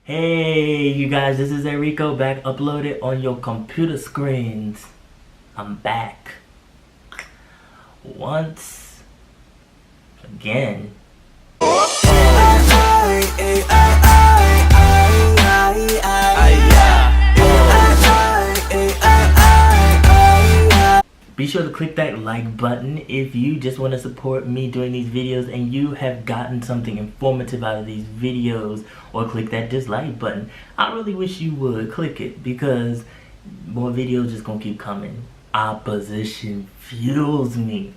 Hey you guys, this is Enrico back uploaded on your computer screens. I'm back. Once again. Be sure to click that like button if you just want to support me doing these videos and you have gotten something informative out of these videos, or click that dislike button. I really wish you would click it because more videos just gonna keep coming. Opposition fuels me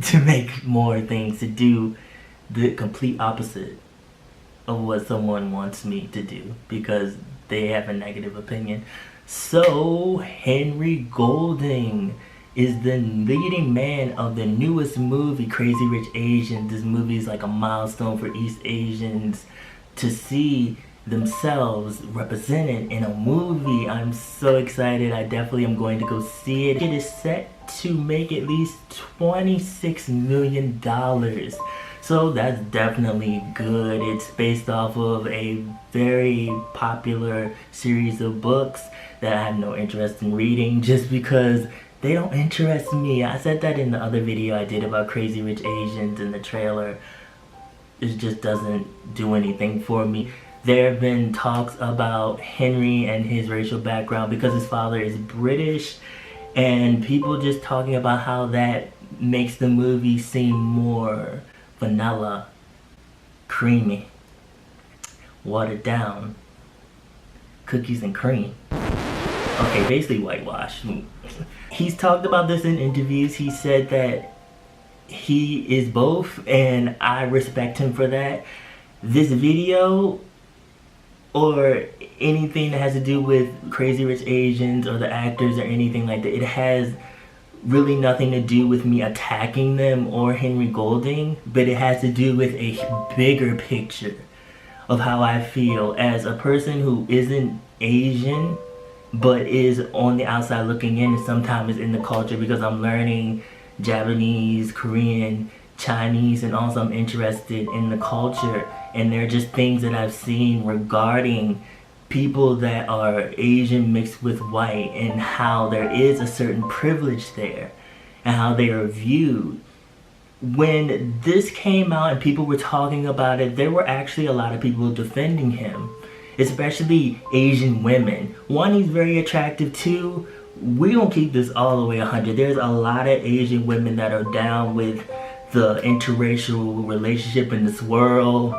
to make more things, to do the complete opposite of what someone wants me to do because they have a negative opinion. So Henry Golding is the leading man of the newest movie, Crazy Rich Asians. This movie is like a milestone for East Asians to see themselves represented in a movie. I'm so excited. I definitely am going to go see it. It is set to make at least $26 million. So that's definitely good. It's based off of a very popular series of books that I have no interest in reading just because they don't interest me. I said that in the other video I did about Crazy Rich Asians in the trailer. It just doesn't do anything for me. There have been talks about Henry and his racial background because his father is British, and people just talking about how that makes the movie seem more vanilla, creamy, watered down, cookies and cream. Okay, basically whitewash. He's talked about this in interviews. He said that he is both, and I respect him for that. This video, or anything that has to do with Crazy Rich Asians or the actors or anything like that, it has really nothing to do with me attacking them or Henry Golding, but it has to do with a bigger picture of how I feel as a person who isn't Asian but is on the outside looking in, and sometimes in the culture, because I'm learning Japanese, Korean, Chinese, and also I'm interested in the culture. And there are just things that I've seen regarding people that are Asian mixed with white, and how there is a certain privilege there and how they are viewed. When this came out and people were talking about it, there were actually a lot of people defending him, especially Asian women. One, he's very attractive. Two, we don't keep this all the way 100. There's a lot of Asian women that are down with the interracial relationship in this world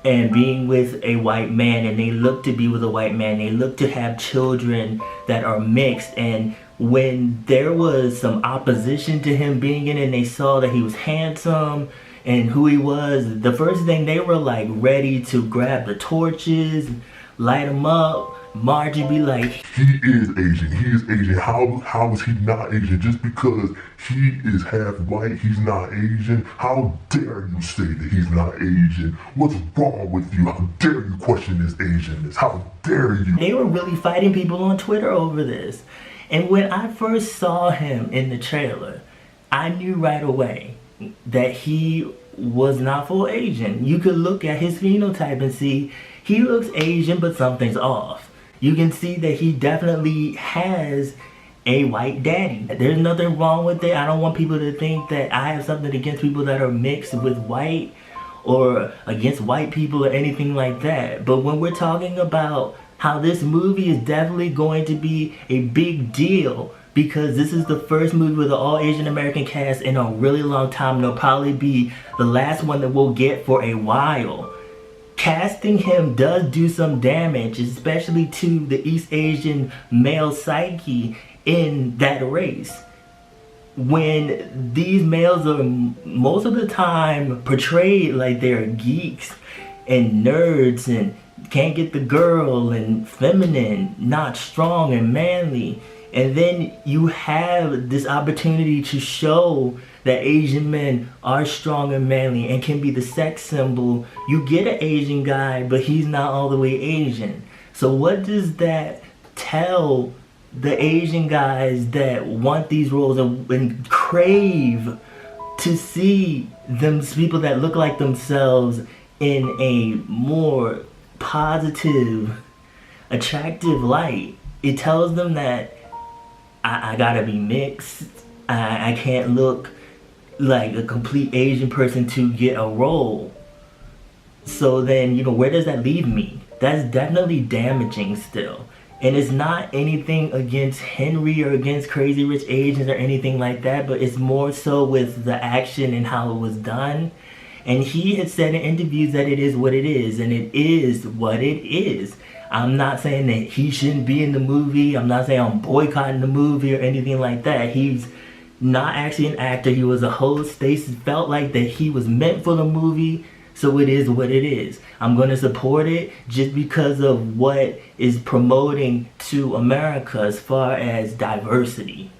and being with a white man, and they look to be with a white man. They look to have children that are mixed. And when there was some opposition to him being in it, and they saw that he was handsome and who he was, the first thing they were like ready to grab the torches, light him up. Margie be like, he is Asian, he is Asian. How is he not Asian? Just because he is half white, he's not Asian? How dare you say that he's not Asian? What's wrong with you? How dare you question his Asianness? How dare you? They were really fighting people on Twitter over this. And when I first saw him in the trailer, I knew right away that he was not full Asian. You could look at his phenotype and see he looks Asian, but something's off. You can see that he definitely has a white daddy. There's nothing wrong with it. I don't want people to think that I have something against people that are mixed with white or against white people or anything like that. But when we're talking about how this movie is definitely going to be a big deal, because this is the first movie with an all Asian American cast in a really long time. It'll probably be the last one that we'll get for a while. Casting him does do some damage, especially to the East Asian male psyche in that race. When these males are most of the time portrayed like they're geeks and nerds and can't get the girl and feminine, not strong and manly. And then you have this opportunity to show that Asian men are strong and manly and can be the sex symbol. You get an Asian guy, but he's not all the way Asian. So what does that tell the Asian guys that want these roles and crave to see them people that look like themselves in a more positive, attractive light. It tells them that I gotta be mixed. I can't look like a complete Asian person to get a role. So then, where does that leave me? That's definitely damaging still. And it's not anything against Henry or against Crazy Rich Asians or anything like that, but it's more so with the action and how it was done. And he had said in interviews that it is what it is, and it is what it is. I'm not saying that he shouldn't be in the movie. I'm not saying I'm boycotting the movie or anything like that. He's not actually an actor. He was a host. They felt like that he was meant for the movie. So it is what it is. I'm going to support it just because of what is promoting to America as far as diversity.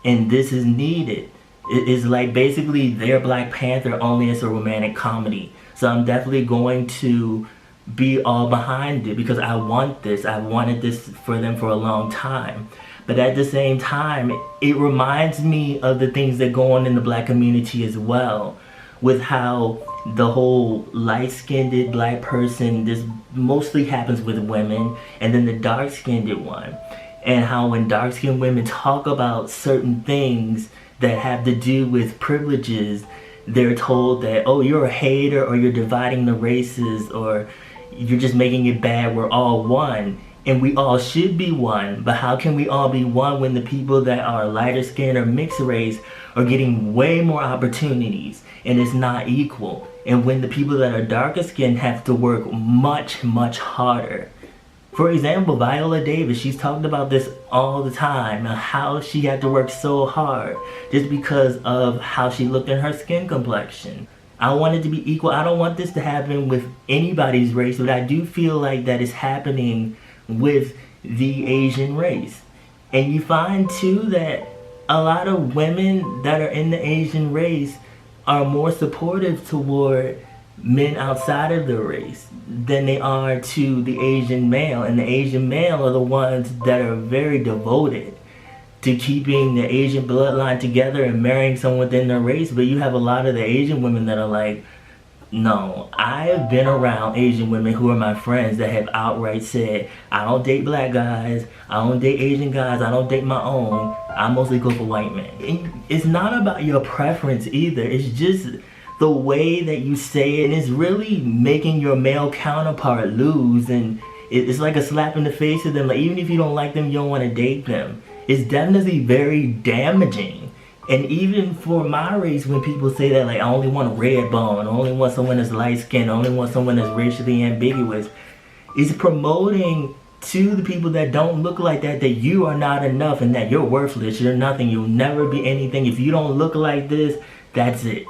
And this is needed. It is like basically their Black Panther, only as a romantic comedy. So I'm definitely going to be all behind it because I want this. I wanted this for them for a long time. But at the same time, it reminds me of the things that go on in the Black community as well. With how the whole light-skinned Black person, this mostly happens with women, and then the dark-skinned one. And how when dark-skinned women talk about certain things that have to do with privileges, they're told that, oh, you're a hater, or you're dividing the races, or you're just making it bad, we're all one. And we all should be one, but how can we all be one when the people that are lighter skinned or mixed race are getting way more opportunities and it's not equal? And when the people that are darker skinned have to work much, much harder. For example, Viola Davis, she's talked about this all the time, how she had to work so hard just because of how she looked in her skin complexion. I want it to be equal. I don't want this to happen with anybody's race, but I do feel like that is happening with the Asian race. And you find too that a lot of women that are in the Asian race are more supportive toward men outside of the race than they are to the Asian male. And the Asian male are the ones that are very devoted to keeping the Asian bloodline together and marrying someone within their race. But you have a lot of the Asian women that are like, no, I have been around Asian women who are my friends that have outright said, I don't date Black guys, I don't date Asian guys, I don't date my own, I mostly go for white men. And it's not about your preference either, it's just the way that you say it, and it's really making your male counterpart lose, and it's like a slap in the face to them. Like, even if you don't like them, you don't want to date them. It's definitely very damaging. And even for my race, when people say that, like, I only want a red bone, I only want someone that's light skinned, I only want someone that's racially ambiguous, it's promoting to the people that don't look like that you are not enough and that you're worthless, you're nothing, you'll never be anything. If you don't look like this, that's it.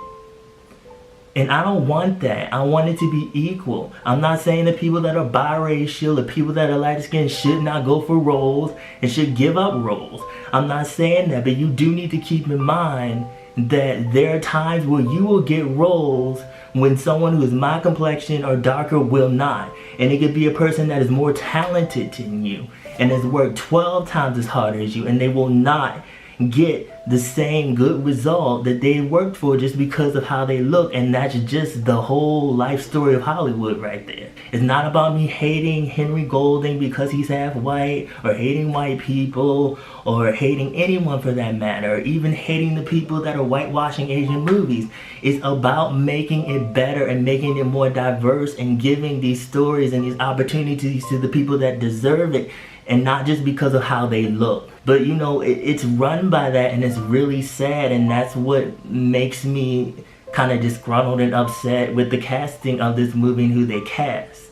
And I don't want that. I want it to be equal. I'm not saying that people that are biracial or people that are light skinned should not go for roles and should give up roles. I'm not saying that, but you do need to keep in mind that there are times where you will get roles when someone who is my complexion or darker will not. And it could be a person that is more talented than you and has worked 12 times as hard as you, and they will not get the same good result that they worked for just because of how they look. And that's just the whole life story of Hollywood right there. It's not about me hating Henry Golding because he's half white, or hating white people, or hating anyone for that matter, or even hating the people that are whitewashing Asian movies. It's about making it better and making it more diverse and giving these stories and these opportunities to the people that deserve it, and not just because of how they look. But it's run by that, and it's really sad, and that's what makes me kind of disgruntled and upset with the casting of this movie and who they cast.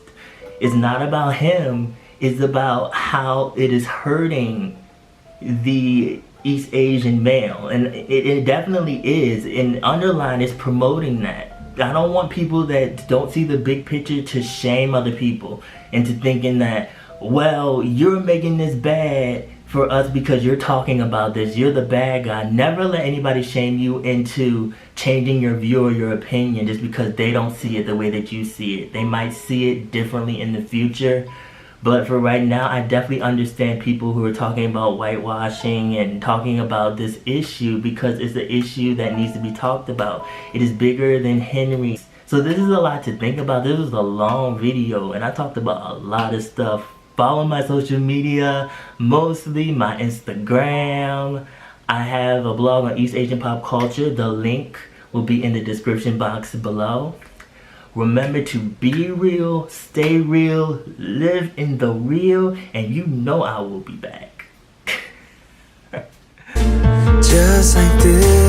It's not about him, it's about how it is hurting the East Asian male, and it definitely is, and underline is promoting that. I don't want people that don't see the big picture to shame other people into thinking that, well, you're making this bad for us because you're talking about this, you're the bad guy. Never let anybody shame you into changing your view or your opinion just because they don't see it the way that you see it. They might see it differently in the future, but for right now, I definitely understand people who are talking about whitewashing and talking about this issue because it's an issue that needs to be talked about. It is bigger than Henry's So this is a lot to think about. This was a long video and I talked about a lot of stuff. Follow my social media, mostly my Instagram. I have a blog on East Asian pop culture. The link will be in the description box below. Remember to be real, stay real, live in the real, and you know I will be back. Just like this.